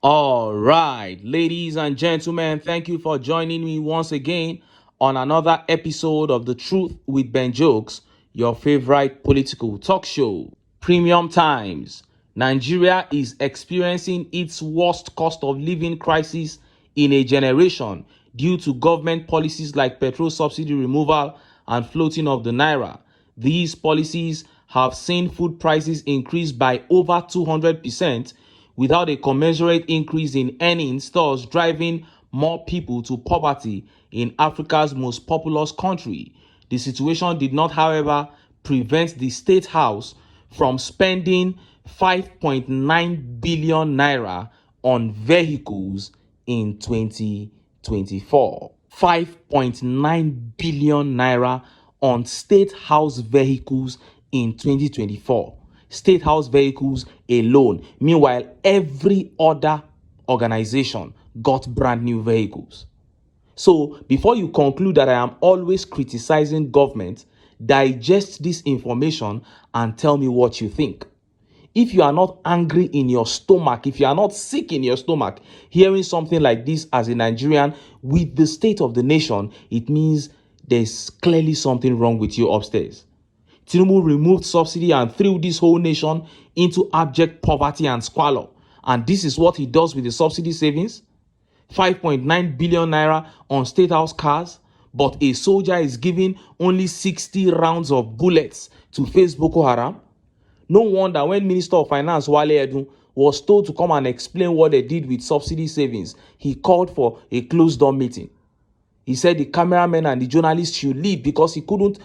All right, ladies and gentlemen, thank you for joining me once again on another episode of The Truth with Ben Jokes, your favorite political talk show. Premium Times. Nigeria is experiencing its worst cost of living crisis in a generation due to government policies like petrol subsidy removal and floating of the naira. These policies have seen food prices increase by over 200% without a commensurate increase in earnings, thus driving more people to poverty in Africa's most populous country. The situation did not, however, prevent the State House from spending 5.9 billion naira on vehicles in 2024. 5.9 billion naira on State House vehicles in 2024. State House vehicles alone. Meanwhile, every other organization got brand new vehicles. So before you conclude that I am always criticizing government, digest this information and tell me what you think. If you are not angry in your stomach, if you are not sick in your stomach, hearing something like this as a Nigerian with the state of the nation, it means there's clearly something wrong with you upstairs. TINUBU removed subsidy and threw this whole nation into abject poverty and squalor. And this is what he does with the subsidy savings. 5.9 billion naira on State House cars, but a soldier is given only 60 rounds of bullets to face Boko Haram. No wonder when Minister of Finance Wale Edun was told to come and explain what they did with subsidy savings, he called for a closed-door meeting. He said the cameramen and the journalists should leave because he couldn't,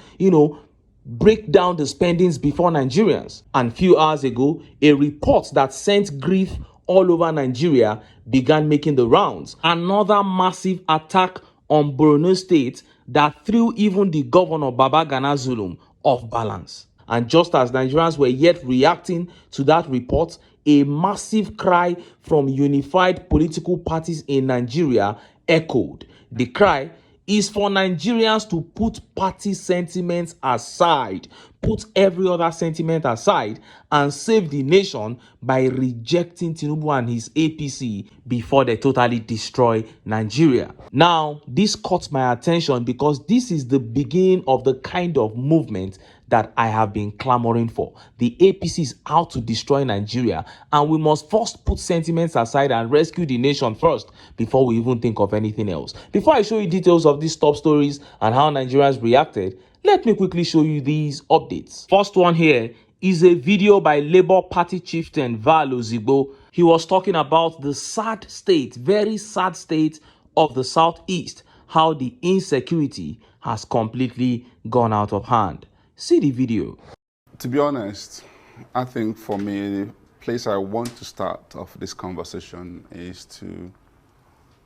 break down the spendings before Nigerians. And few hours ago, a report that sent grief all over Nigeria began making the rounds. Another massive attack on Borno State that threw even the governor Babagana Zulum off balance. And just as Nigerians were yet reacting to that report, a massive cry from unified political parties in Nigeria echoed. The cry is for Nigerians to put party sentiments aside, put every other sentiment aside, and save the nation by rejecting TINUBU and his APC before they totally destroy Nigeria. Now, this caught my attention because this is the beginning of the kind of movement that I have been clamoring for. The APC is out to destroy Nigeria, and we must first put sentiments aside and rescue the nation first before we even think of anything else. Before I show you details of these top stories and how Nigerians reacted, let me quickly show you these updates. First one here is a video by Labour Party chieftain Val Ozigbo. He was talking about the sad state, very sad state of the Southeast, how the insecurity has completely gone out of hand. See the video. To be honest, I think for me, the place I want to start off this conversation is to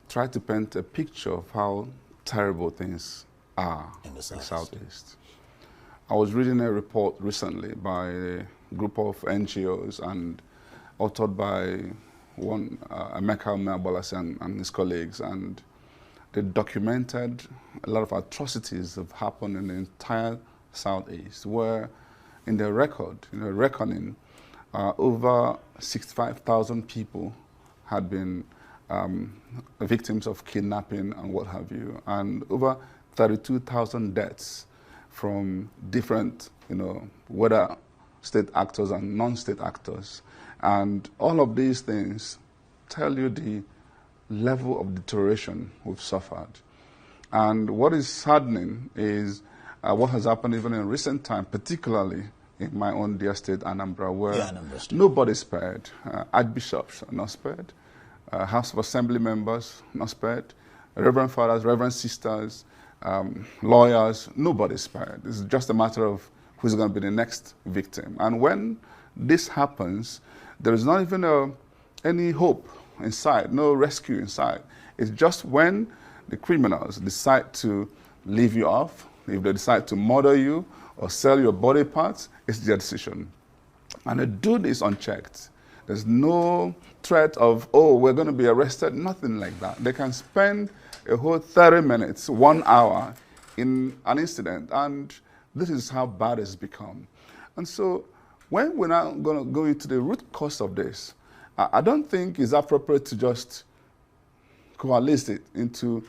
try to paint a picture of how terrible things are in the Southeast. I was reading a report recently by a group of NGOs and authored by one Emeka Umeabolase and his colleagues, and they documented a lot of atrocities that have happened in the entire Southeast, where in their reckoning, over 65,000 people had been victims of kidnapping and what have you, and over 32,000 deaths from different, whether state actors and non-state actors. And all of these things tell you the level of deterioration we've suffered. And what is saddening is what has happened even in recent time, particularly in my own dear state, Anambra, where nobody's spared. Archbishops are not spared. House of Assembly members not spared. Reverend fathers, reverend sisters, lawyers, nobody's spared. It's just a matter of who's going to be the next victim. And when this happens, there is not even any hope in sight, no rescue in sight. It's just when the criminals decide to leave you off, if they decide to murder you or sell your body parts, it's their decision. And they do this unchecked. There's no threat of, oh, we're going to be arrested, nothing like that. They can spend a whole 30 minutes, 1 hour in an incident, and this is how bad it's become. And so when we're now going to go into the root cause of this, I don't think it's appropriate to just coalesce it into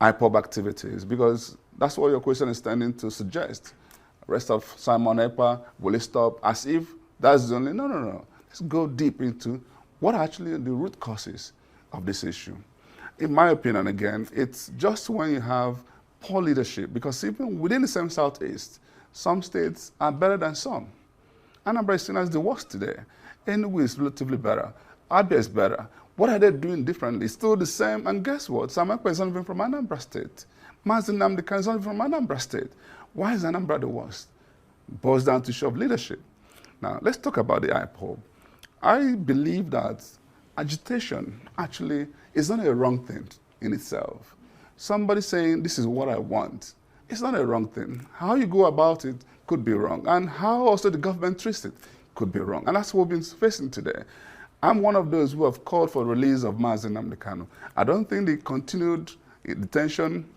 IPOB activities, because that's what your question is tending to suggest. Rest of Simon Ekpa, will it stop? As if that's the only, no. Let's go deep into what are actually the root causes of this issue. In my opinion, again, it's just when you have poor leadership, because even within the same Southeast, some states are better than some. Anambra is seen as the worst today. Enugu is relatively better. Abia is better. What are they doing differently? It's still the same. And guess what? Sam Ekpa is not even from Anambra State. Mazi Nnamdi Kanu is not even from Anambra State. Why is Anambra the worst? It boils down to issue of leadership. Now, let's talk about the IPOB. I believe that agitation actually is not a wrong thing in itself. Somebody saying, this is what I want, it's not a wrong thing. How you go about it could be wrong. And how also the government treats it could be wrong. And that's what we've been facing today. I'm one of those who have called for release of Mazi Nnamdi Kanu. I don't think the continued detention,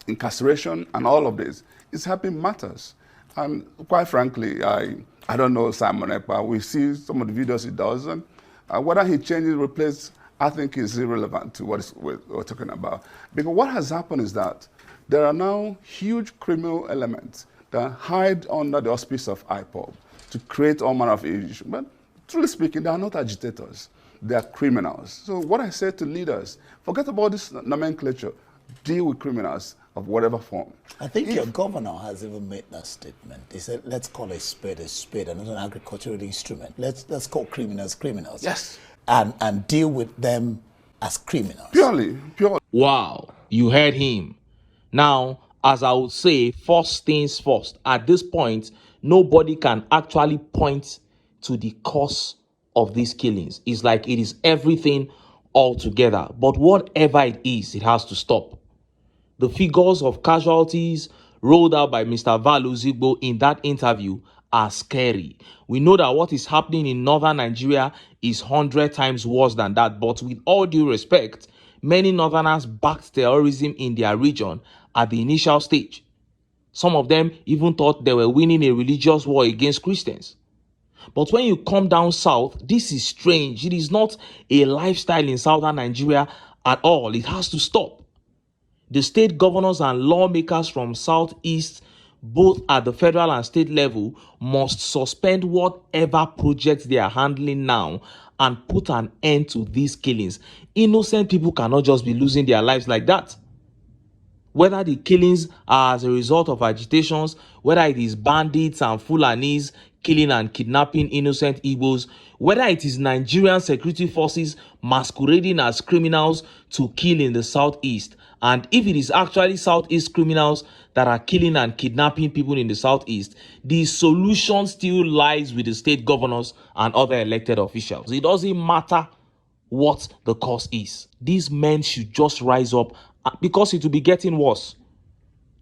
incarceration, and all of this is helping matters. And quite frankly, I don't know Simon Ekpa. We see some of the videos he does, and whether he changes, replaces, I think is irrelevant to what we're talking about. Because what has happened is that there are now huge criminal elements that hide under the auspice of IPOB to create all manner of issues. But truly speaking, they are not agitators. They are criminals. So what I say to leaders, forget about this nomenclature. Deal with criminals of whatever form. I think your governor has even made that statement. He said, let's call a spade, and not an agricultural instrument. Let's call criminals criminals. Yes. And deal with them as criminals. Purely. Wow, you heard him. Now, as I would say, first things first. At this point, nobody can actually point to the cause of these killings. It's like it is everything altogether. But whatever it is, it has to stop. The figures of casualties rolled out by Mr. Valu Zigbo in that interview are scary. We know that what is happening in northern Nigeria is 100 times worse than that. But with all due respect, many northerners backed terrorism in their region at the initial stage. Some of them even thought they were winning a religious war against Christians. But when you come down south, this is strange. It is not a lifestyle in southern Nigeria at all. It has to stop. The state governors and lawmakers from southeast, both at the federal and state level, must suspend whatever projects they are handling now and put an end to these killings. Innocent people cannot just be losing their lives like that. Whether the killings are as a result of agitations, whether it is bandits and Fulanis killing and kidnapping innocent Igbos, whether it is Nigerian security forces masquerading as criminals to kill in the southeast, and if it is actually southeast criminals that are killing and kidnapping people in the southeast, the solution still lies with the state governors and other elected officials. It doesn't matter what the cause is. These men should just rise up, because it will be getting worse.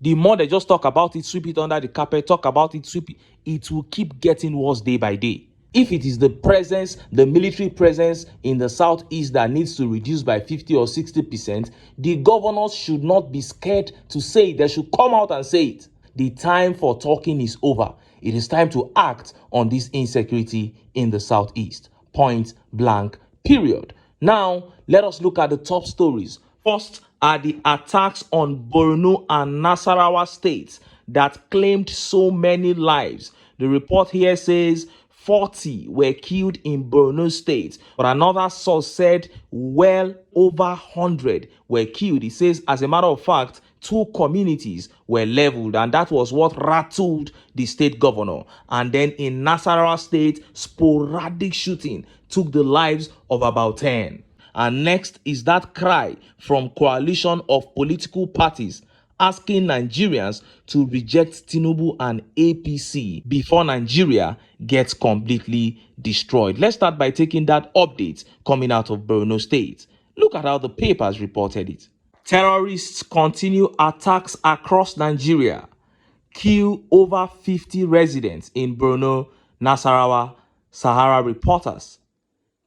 The more they just talk about it, sweep it under the carpet, talk about it, sweep it, it will keep getting worse day by day. If it is the presence, the military presence in the southeast that needs to reduce by 50 or 60%, the governors should not be scared to say it. They should come out and say it. The time for talking is over. It is time to act on this insecurity in the southeast. Point blank, period. Now, let us look at the top stories. First are the attacks on Borno and Nasarawa states that claimed so many lives. The report here says 40 were killed in Borno state, but another source said well over 100 were killed. It says, as a matter of fact, 2 communities were leveled, and that was what rattled the state governor. And then in Nasarawa state, sporadic shooting took the lives of about 10. And next is that cry from coalition of political parties asking Nigerians to reject TINUBU and APC before Nigeria gets completely destroyed. Let's start by taking that update coming out of Borno State. Look at how the papers reported it. Terrorists continue attacks across Nigeria. Kill over 50 residents in Borno, Nasarawa, Sahara reporters.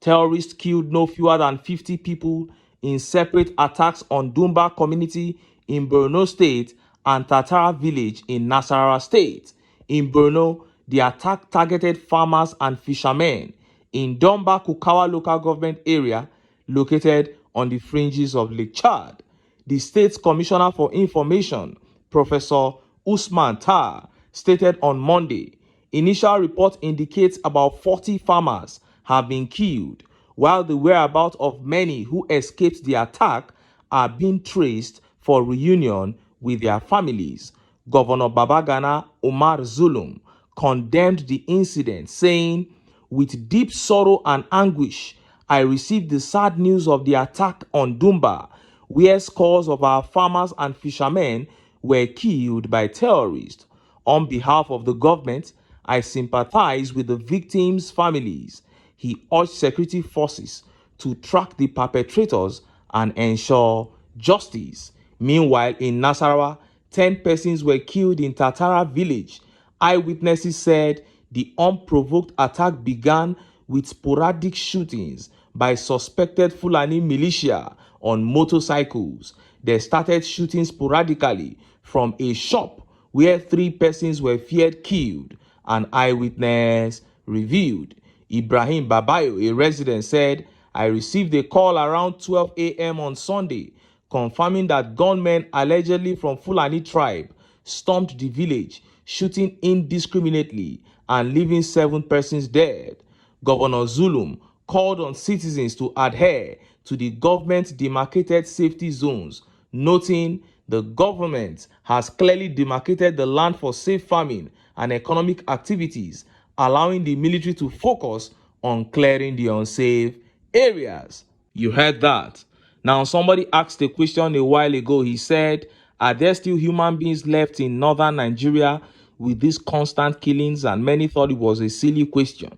Terrorists killed no fewer than 50 people in separate attacks on Dumba community in Borno State and Tatara village in Nasarawa State. In Borno, the attack targeted farmers and fishermen in Domba Kukawa local government area located on the fringes of Lake Chad. The state's Commissioner for Information, Professor Usman Tar, stated on Monday, initial report indicates about 40 farmers have been killed, while the whereabouts of many who escaped the attack are being traced for reunion with their families. Governor Babagana Umar Zulum condemned the incident, saying, "With deep sorrow and anguish, I received the sad news of the attack on Dumba, where scores of our farmers and fishermen were killed by terrorists. On behalf of the government, I sympathize with the victims' families." He urged security forces to track the perpetrators and ensure justice. Meanwhile, in Nasarawa, 10 persons were killed in Tatara village. Eyewitnesses said the unprovoked attack began with sporadic shootings by suspected Fulani militia on motorcycles. They started shooting sporadically from a shop where 3 persons were feared killed, an eyewitness revealed. Ibrahim Babayo, a resident, said, "I received a call around 12 a.m. on Sunday, confirming that gunmen allegedly from Fulani tribe stormed the village, shooting indiscriminately and leaving 7 persons dead." Governor Zulum called on citizens to adhere to the government demarcated safety zones, noting the government has clearly demarcated the land for safe farming and economic activities, allowing the military to focus on clearing the unsafe areas. You heard that. Now, somebody asked a question a while ago. He said, "Are there still human beings left in northern Nigeria with these constant killings?" And many thought it was a silly question.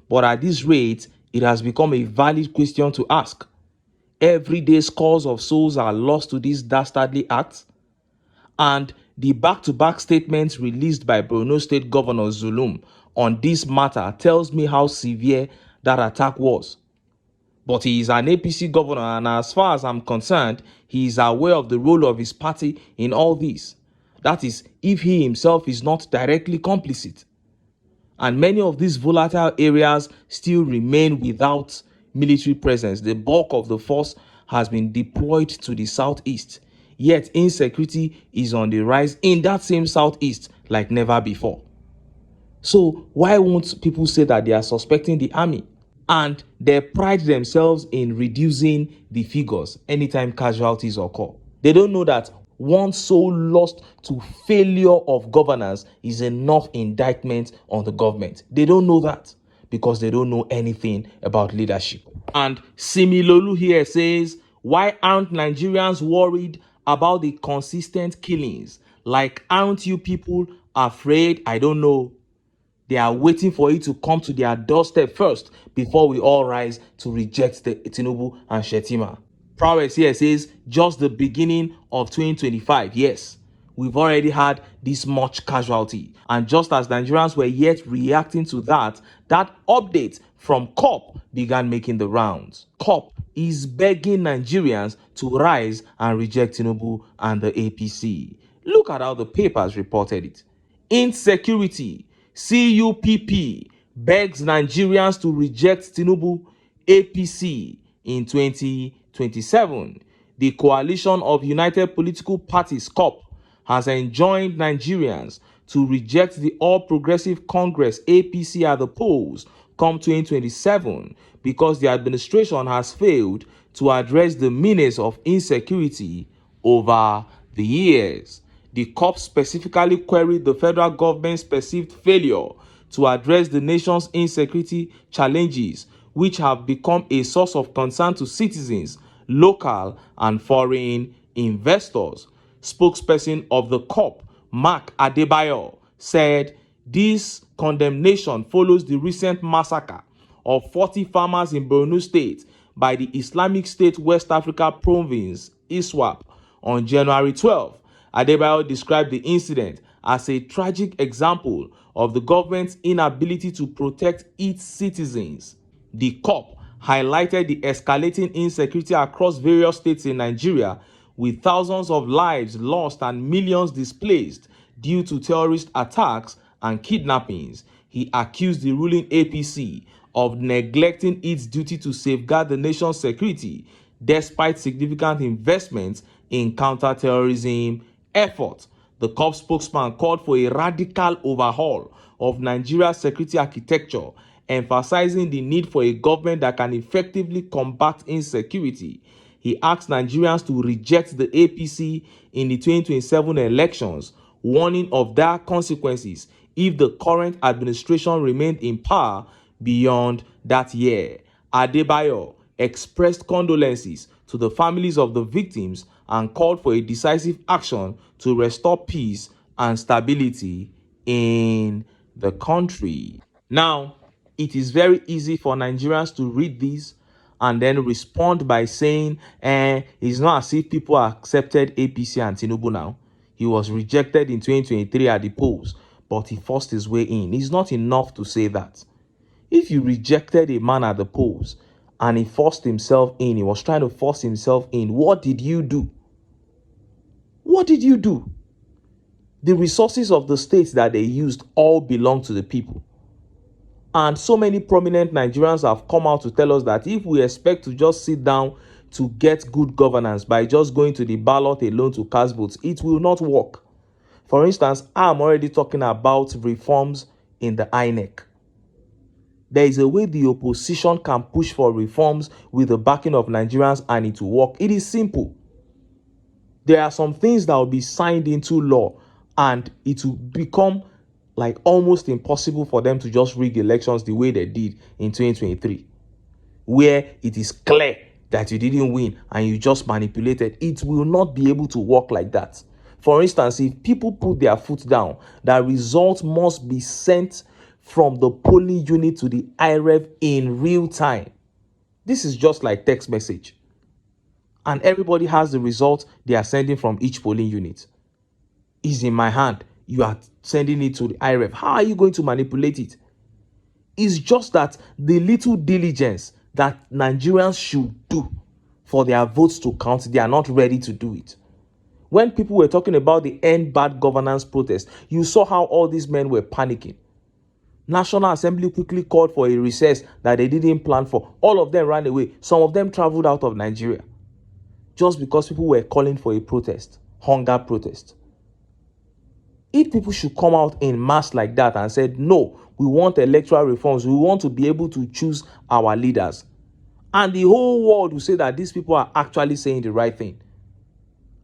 But at this rate, it has become a valid question to ask. Every day, scores of souls are lost to these dastardly acts. And the back-to-back statements released by Borno State Governor Zulum on this matter tells me how severe that attack was. But he is an APC governor, and as far as I'm concerned, he is aware of the role of his party in all this. That is, if he himself is not directly complicit. And many of these volatile areas still remain without military presence. The bulk of the force has been deployed to the southeast. Yet insecurity is on the rise in that same southeast like never before. So why won't people say that they are suspecting the army? And they pride themselves in reducing the figures anytime casualties occur. They don't know that one soul lost to failure of governance is enough indictment on the government. They don't know that because they don't know anything about leadership. And Similolu here says, "Why aren't Nigerians worried about the consistent killings? Like, aren't you people afraid? I don't know. They are waiting for it to come to their doorstep first before we all rise to reject the TINUBU and Shetima." Prowess here says, "Just the beginning of 2025. Yes, we've already had this much casualty." And just as Nigerians were yet reacting to that update from COP began making the rounds. COP is begging Nigerians to rise and reject Tinubu and the APC. Look at how the papers reported it. Insecurity, CUPP begs Nigerians to reject Tinubu APC in 2027. The Coalition of United Political Parties, COP, has enjoined Nigerians to reject the All Progressive Congress APC at the polls come 2027 because the administration has failed to address the menace of insecurity over the years. The COP specifically queried the federal government's perceived failure to address the nation's insecurity challenges, which have become a source of concern to citizens, local and foreign investors. Spokesperson of the COP, Mark Adebayo, said this condemnation follows the recent massacre of 40 farmers in Borno State by the Islamic State West Africa Province, ISWAP, on January 12. Adebayo described the incident as a tragic example of the government's inability to protect its citizens. The COP highlighted the escalating insecurity across various states in Nigeria, with thousands of lives lost and millions displaced due to terrorist attacks and kidnappings. He accused the ruling APC of neglecting its duty to safeguard the nation's security despite significant investments in counterterrorism efforts. The corps spokesman called for a radical overhaul of Nigeria's security architecture, emphasizing the need for a government that can effectively combat insecurity. He asked Nigerians to reject the APC in the 2027 elections, warning of dire consequences if the current administration remained in power beyond that year. Adebayo expressed condolences to the families of the victims and called for a decisive action to restore peace and stability in the country. Now, it is very easy for Nigerians to read this and then respond by saying, it's not as if people accepted APC and TINUBU now. He was rejected in 2023 at the polls, but he forced his way in. It's not enough to say that. If you rejected a man at the polls and he forced himself in, he was trying to force himself in, what did you do? What did you do? The resources of the states that they used all belong to the people. And so many prominent Nigerians have come out to tell us that if we expect to just sit down to get good governance by just going to the ballot alone to cast votes, it will not work. For instance, I'm already talking about reforms in the INEC. There is a way the opposition can push for reforms with the backing of Nigerians and it will work. It is simple. There are some things that will be signed into law and it will become like almost impossible for them to just rig elections the way they did in 2023, where it is clear that you didn't win and you just manipulated. It will not be able to work like that. For instance, if people put their foot down, the results must be sent from the polling unit to the IREV in real time. This is just like text message. And everybody has the result they are sending from each polling unit. It's in my hand. You are sending it to the IREF. How are you going to manipulate it? It's just that the little diligence that Nigerians should do for their votes to count, they are not ready to do it. When people were talking about the End Bad Governance protest, you saw how all these men were panicking. National Assembly quickly called for a recess that they didn't plan for. All of them ran away. Some of them traveled out of Nigeria just because people were calling for a protest, hunger protest. If people should come out in mass like that and said, no, we want electoral reforms, we want to be able to choose our leaders, and the whole world will say that these people are actually saying the right thing,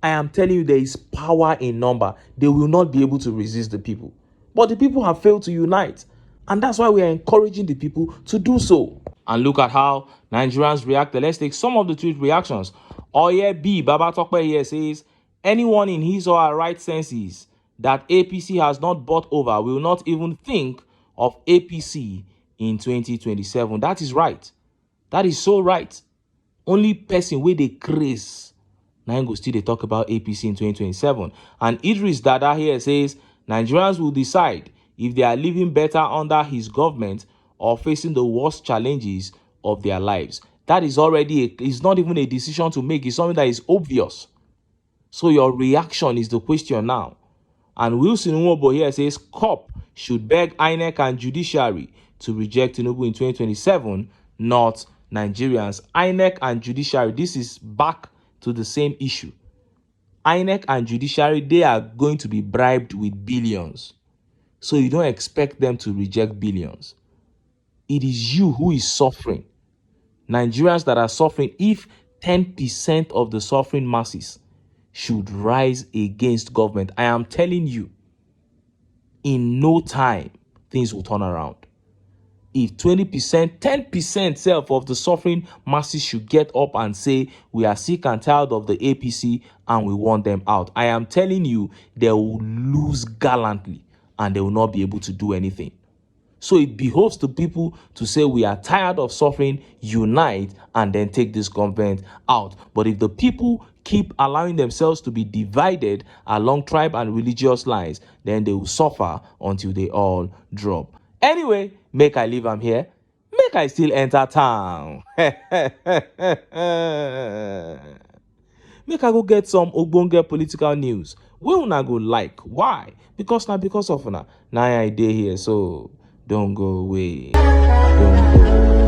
I am telling you, there is power in number. They will not be able to resist the people. But the people have failed to unite. And that's why we are encouraging the people to do so. And look at how Nigerians reacted. Let's take some of the tweet reactions. Oye B. Baba Tokpe here says, anyone in his or her right senses that APC has not bought over will not even think of APC in 2027. That is right. That is so right. Only person where they craze now go still they talk about APC in 2027. And Idris Dada here says Nigerians will decide if they are living better under his government or facing the worst challenges of their lives. That is already it's not even a decision to make. It's something that is obvious. So your reaction is the question now. And Wilson Nwobo here says COP should beg INEC and judiciary to reject TINUBU in 2027, not Nigerians. INEC and judiciary, this is back to the same issue. INEC and judiciary, they are going to be bribed with billions. So you don't expect them to reject billions. It is you who is suffering. Nigerians that are suffering, if 10% of the suffering masses should rise against government, I am telling you, in no time, things will turn around. If 20%, 10% self of the suffering masses should get up and say, we are sick and tired of the APC and we want them out, I am telling you, they will lose gallantly and they will not be able to do anything. So it behoves the people to say, we are tired of suffering, unite, and then take this government out. But if the people keep allowing themselves to be divided along tribe and religious lines, then they will suffer until they all drop. Anyway, make I leave am here. Make I still enter town. Make I go get some ogbonge political news. We una go like. Why? Because now because of una. Now I dey here, so Don't go away. Don't go away.